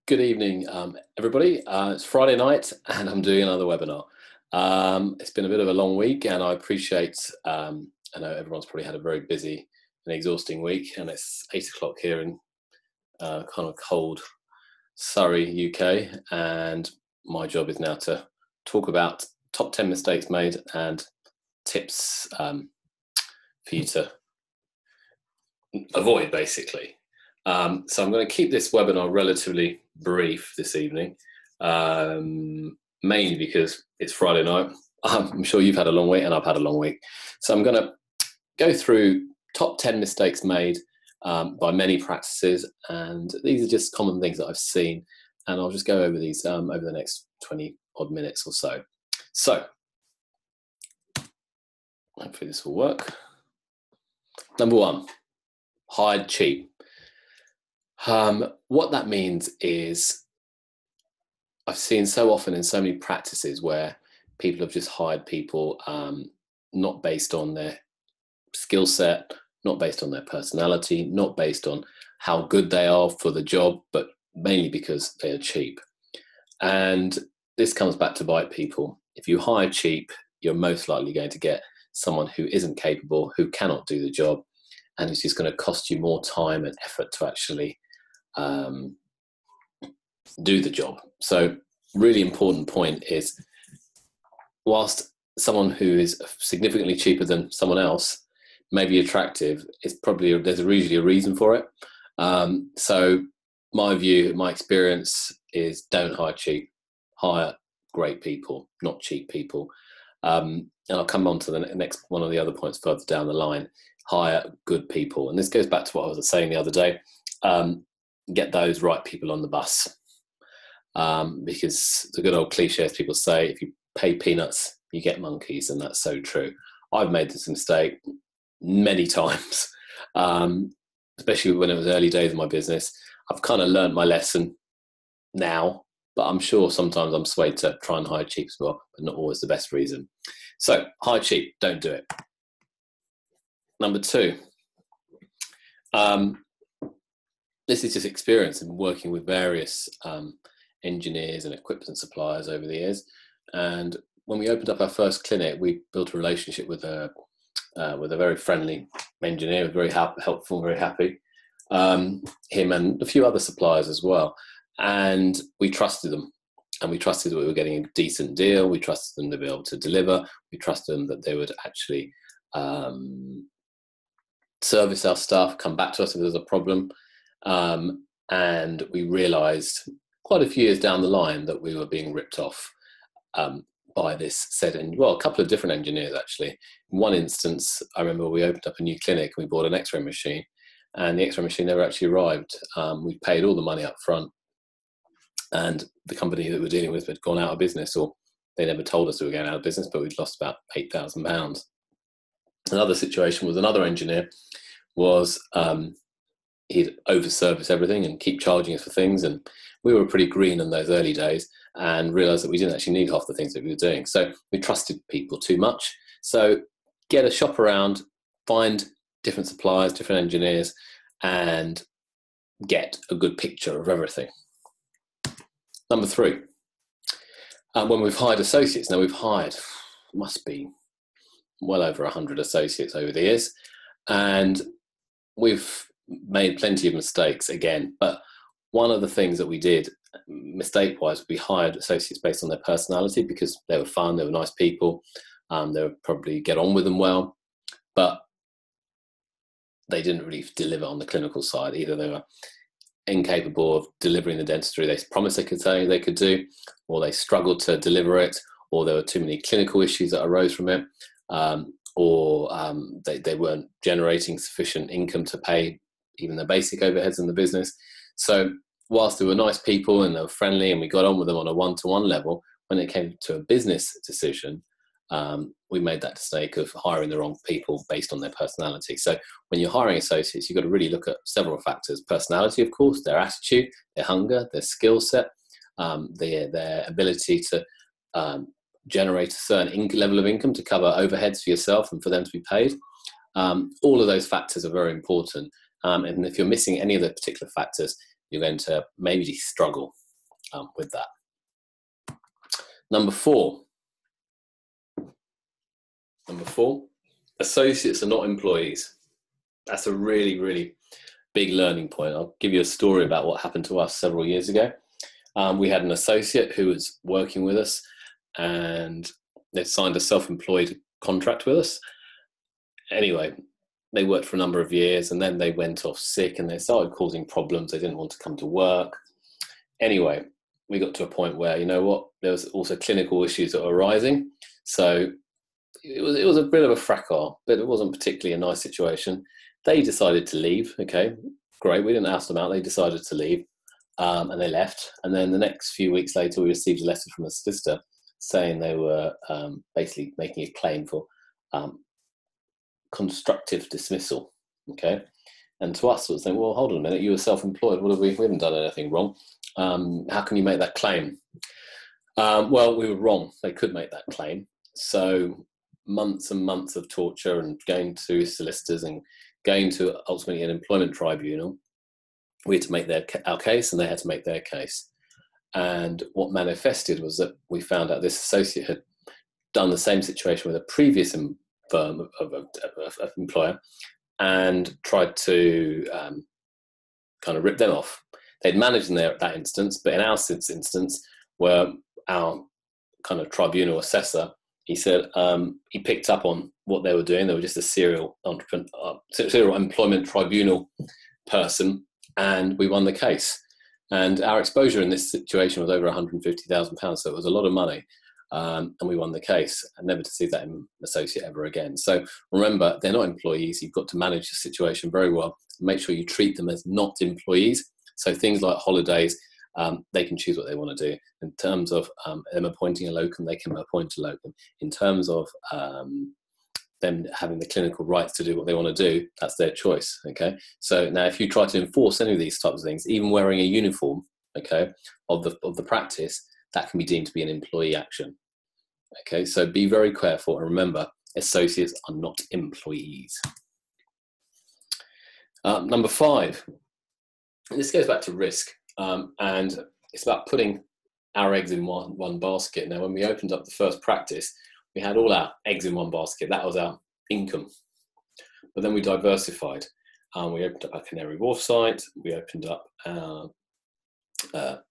Good evening, everybody. It's Friday night, and I'm doing another webinar. It's been a bit of a long week, and I appreciate. I know everyone's probably had a very busy and exhausting week, and it's 8 o'clock here in kind of cold Surrey, UK, and my job is now to talk about top 10 mistakes made and tips for you to avoid, basically. So I'm going to keep this webinar relatively brief this evening, mainly because it's Friday night. I'm sure you've had a long week and I've had a long week. So I'm going to go through top 10 mistakes made by many practices, and these are just common things that I've seen, and I'll just go over these over the next 20 odd minutes or so. So hopefully this will work. Number one, hide cheap. What that means is I've seen so often in so many practices where people have just hired people not based on their skill set, not based on their personality, not based on how good they are for the job, but mainly because they are cheap. And this comes back to bite people. If you hire cheap, you're most likely going to get someone who isn't capable, who cannot do the job, and it's just going to cost you more time and effort to actually do the job. So really important point is, whilst someone who is significantly cheaper than someone else may be attractive, it's probably there's usually a reason for it. So my view, my experience is don't hire cheap, hire great people, not cheap people. And I'll come on to the next one of the other points further down the line. Hire good people, and this goes back to what I was saying the other day. Get those right people on the bus, because the good old cliche, as people say, if you pay peanuts, you get monkeys, and that's so true. I've made this mistake many times, especially when it was early days of my business. I've kind of learned my lesson now, but I'm sure sometimes I'm swayed to try and hire cheap as well, but not always the best reason. So hire cheap, don't do it. Number two, this is just experience in working with various engineers and equipment suppliers over the years. And when we opened up our first clinic, we built a relationship with a very friendly engineer, very helpful, very happy. Him and a few other suppliers as well. And we trusted them. And we trusted that we were getting a decent deal. We trusted them to be able to deliver. We trusted them that they would actually service our stuff, come back to us if there was a problem. And we realized quite a few years down the line that we were being ripped off by this said, well, a couple of different engineers actually. In one instance, I remember we opened up a new clinic and we bought an x-ray machine, and the x-ray machine never actually arrived. We paid all the money up front, and the company that we're dealing with had gone out of business, or they never told us we were going out of business, but we'd lost about £8,000. Another situation was another engineer was he'd overservice everything and keep charging us for things, and we were pretty green in those early days and realized that we didn't actually need half the things that we were doing. So we trusted people too much. So get a shop around, find different suppliers, different engineers, and get a good picture of everything. Number three, when we've hired associates, now we've hired, must be well over 100 associates over the years, and we've made plenty of mistakes again. But one of the things that we did mistake-wise, we hired associates based on their personality because they were fun, they were nice people, they would probably get on with them well, but they didn't really deliver on the clinical side. Either they were incapable of delivering the dentistry they promised they could say they could do, or they struggled to deliver it, or there were too many clinical issues that arose from it, or they weren't generating sufficient income to pay even the basic overheads in the business. So whilst they were nice people and they were friendly and we got on with them on a one-to-one level, when it came to a business decision, we made that mistake of hiring the wrong people based on their personality. So when you're hiring associates, you've got to really look at several factors. Personality, of course, their attitude, their hunger, their skill set, their ability to generate a certain level of income to cover overheads for yourself and for them to be paid. All of those factors are very important. And if you're missing any of the particular factors, you're going to maybe struggle with that. Number four, associates are not employees. That's a really, really big learning point. I'll give you a story about what happened to us several years ago. We had an associate who was working with us, and they signed a self-employed contract with us. Anyway, they worked for a number of years, and then they went off sick and they started causing problems. They didn't want to come to work. Anyway, we got to a point where, you know what, there was also clinical issues that were arising. So it was a bit of a fracas, but it wasn't particularly a nice situation. They decided to leave. Okay, great. We didn't ask them out. They decided to leave, and they left. And then the next few weeks later, we received a letter from a solicitor saying they were basically making a claim for constructive dismissal. Okay, and to us, it was saying, well, hold on a minute, you were self-employed. What have we haven't done anything wrong. How can you make that claim? Well, we were wrong. They could make that claim. So months and months of torture and going to solicitors and going to ultimately an employment tribunal. We had to make our case, and they had to make their case. And what manifested was that we found out this associate had done the same situation with a previous firm of employer and tried to kind of rip them off. They'd managed in that instance, but in our instance, where our kind of tribunal assessor, he said he picked up on what they were doing. They were just a serial employment tribunal person, and we won the case. And our exposure in this situation was over £150,000, so it was a lot of money. And we won the case, and never to see that associate ever again. So remember, they're not employees. You've got to manage the situation very well. Make sure you treat them as not employees. So things like holidays, they can choose what they want to do. In terms of them appointing a locum, they can appoint a locum. In terms of them having the clinical rights to do what they want to do, that's their choice. Okay. So now, if you try to enforce any of these types of things, even wearing a uniform, okay, of the practice, that can be deemed to be an employee action. Okay. So be very careful, and remember, associates are not employees. Number 5. And this goes back to risk, and it's about putting our eggs in one basket. Now, when we opened up the first practice, we had all our eggs in one basket. That was our income. But then we diversified. We opened up our Canary Wharf site. We opened up our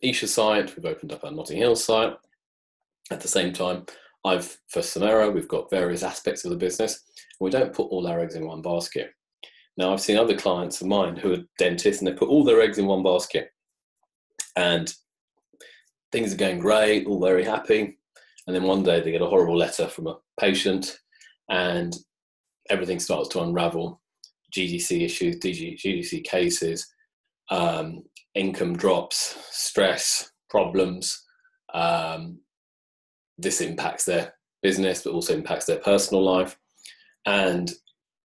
Esher site. We've opened up our Notting Hill site. At the same time, for Samera, we've got various aspects of the business. We don't put all our eggs in one basket. Now, I've seen other clients of mine who are dentists, and they put all their eggs in one basket. And things are going great, all very happy. And then one day they get a horrible letter from a patient, and everything starts to unravel. GDC issues, GDC cases, income drops, stress, problems. This impacts their business, but also impacts their personal life. And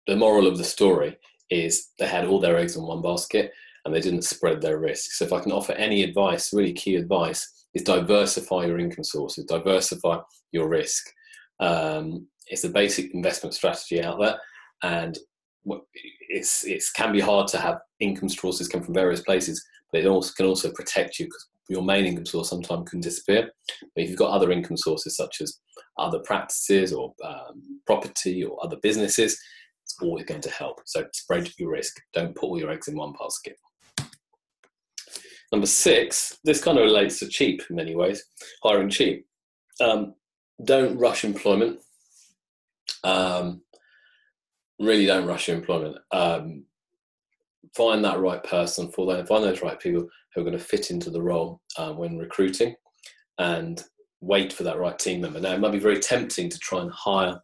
the moral of the story is they had all their eggs in one basket, and they didn't spread their risk. So if I can offer any advice, really key advice, is diversify your income sources, diversify your risk. It's a basic investment strategy out there, and it can be hard to have income sources come from various places, but it can also protect you, because your main income source sometimes can disappear. But if you've got other income sources, such as other practices or property or other businesses, it's always going to help. So spread your risk. Don't put all your eggs in one basket. Number 6, this kind of relates to cheap in many ways, hiring cheap. Don't rush employment. Really don't rush your employment. Find that right person for them. Find those right people who are going to fit into the role when recruiting, and wait for that right team member. Now, it might be very tempting to try and hire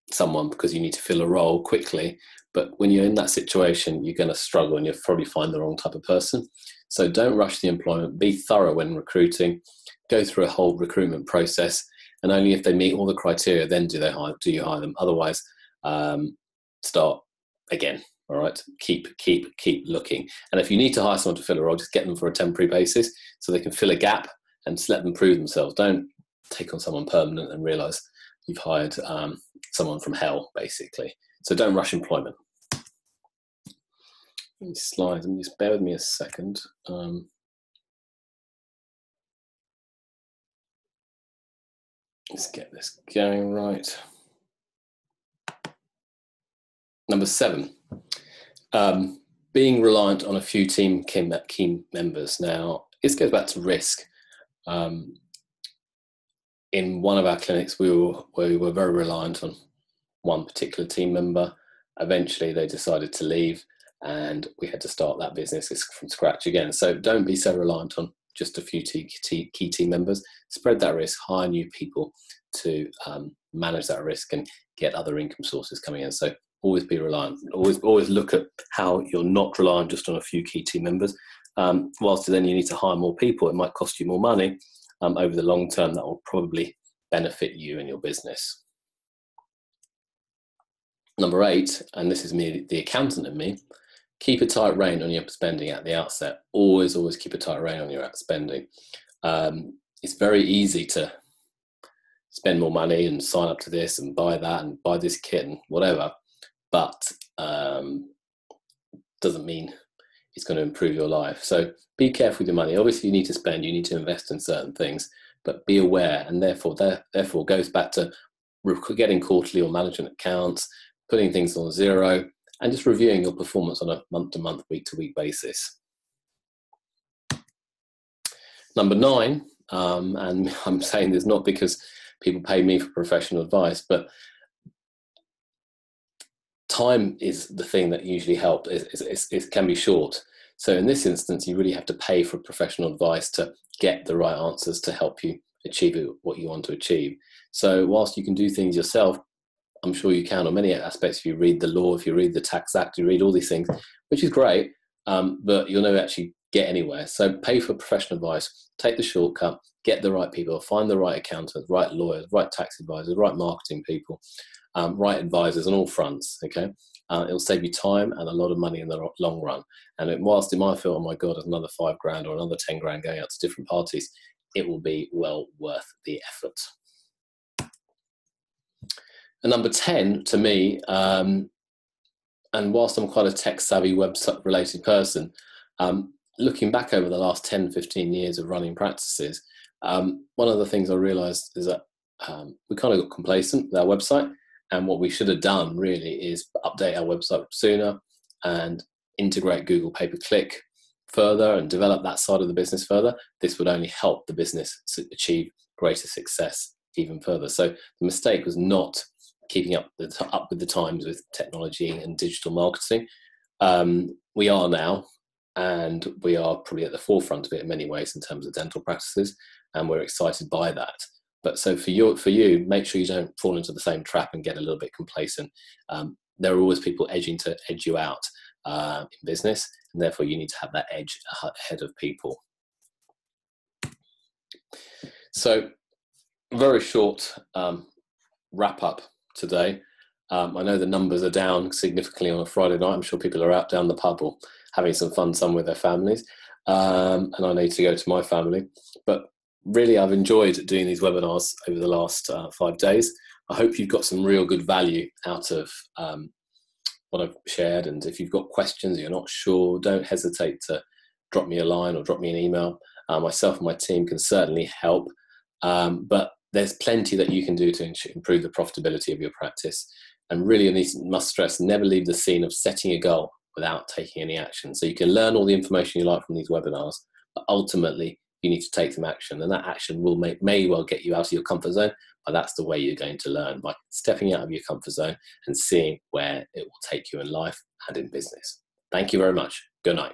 someone because you need to fill a role quickly, but when you're in that situation, you're going to struggle, and you'll probably find the wrong type of person. So don't rush the employment. Be thorough when recruiting. Go through a whole recruitment process, and only if they meet all the criteria, then do you hire them. Otherwise, start again. All right, keep looking. And if you need to hire someone to fill a role, just get them for a temporary basis so they can fill a gap, and just let them prove themselves. Don't take on someone permanent and realize you've hired someone from hell, basically. So don't rush employment. these slides, and just bear with me a second. Let's get this going right. Number 7, being reliant on a few team key members. Now, this goes back to risk. In one of our clinics, we were very reliant on one particular team member. Eventually, they decided to leave, and we had to start that business from scratch again. So don't be so reliant on just a few key team members. Spread that risk, hire new people to manage that risk and get other income sources coming in. So always be reliant. Always look at how you're not reliant just on a few key team members. Whilst then you need to hire more people, it might cost you more money. Over the long term, that will probably benefit you and your business. Number 8, and this is me, the accountant in me, keep a tight rein on your spending at the outset. Always keep a tight rein on your spending. It's very easy to spend more money and sign up to this and buy that and buy this kit and whatever, but doesn't mean it's going to improve your life. So be careful with your money. Obviously, you need to spend, you need to invest in certain things, but be aware, and therefore goes back to getting quarterly or management accounts, putting things on zero, and just reviewing your performance on a month-to-month, week-to-week basis. Number 9, and I'm saying this not because people pay me for professional advice, but time is the thing that usually helps. It can be short. So in this instance, you really have to pay for professional advice to get the right answers to help you achieve what you want to achieve. So whilst you can do things yourself, I'm sure you can on many aspects. If you read the law, if you read the Tax Act, you read all these things, which is great, but you'll never actually get anywhere. So pay for professional advice, take the shortcut, get the right people, find the right accountants, right lawyers, right tax advisors, right marketing people, right advisors on all fronts, okay? It'll save you time and a lot of money in the long run. And whilst it might feel, oh my God, there's another 5 grand or another 10 grand going out to different parties, it will be well worth the effort. And number 10 to me, and whilst I'm quite a tech savvy website related person, looking back over the last 10, 15 years of running practices, one of the things I realized is that we kind of got complacent with our website. And what we should have done really is update our website sooner and integrate Google pay-per-click further and develop that side of the business further. This would only help the business achieve greater success even further. So the mistake was not keeping up with the times with technology and digital marketing. We are now, and we are probably at the forefront of it in many ways in terms of dental practices, and we're excited by that. But so for you, make sure you don't fall into the same trap and get a little bit complacent. There are always people edging to edge you out in business, and therefore you need to have that edge ahead of people. So very short wrap up today. I know the numbers are down significantly on a Friday night. I'm sure people are out down the pub or having some fun somewhere with their families. And I need to go to my family. But really, I've enjoyed doing these webinars over the last 5 days. I hope you've got some real good value out of what I've shared. And if you've got questions, you're not sure, don't hesitate to drop me a line or drop me an email. Myself and my team can certainly help. But there's plenty that you can do to improve the profitability of your practice. And really, I must stress, never leave the scene of setting a goal without taking any action. So you can learn all the information you like from these webinars, but ultimately, you need to take some action, and that action will may well get you out of your comfort zone, but that's the way you're going to learn, by stepping out of your comfort zone and seeing where it will take you in life and in business. Thank you very much. Good night.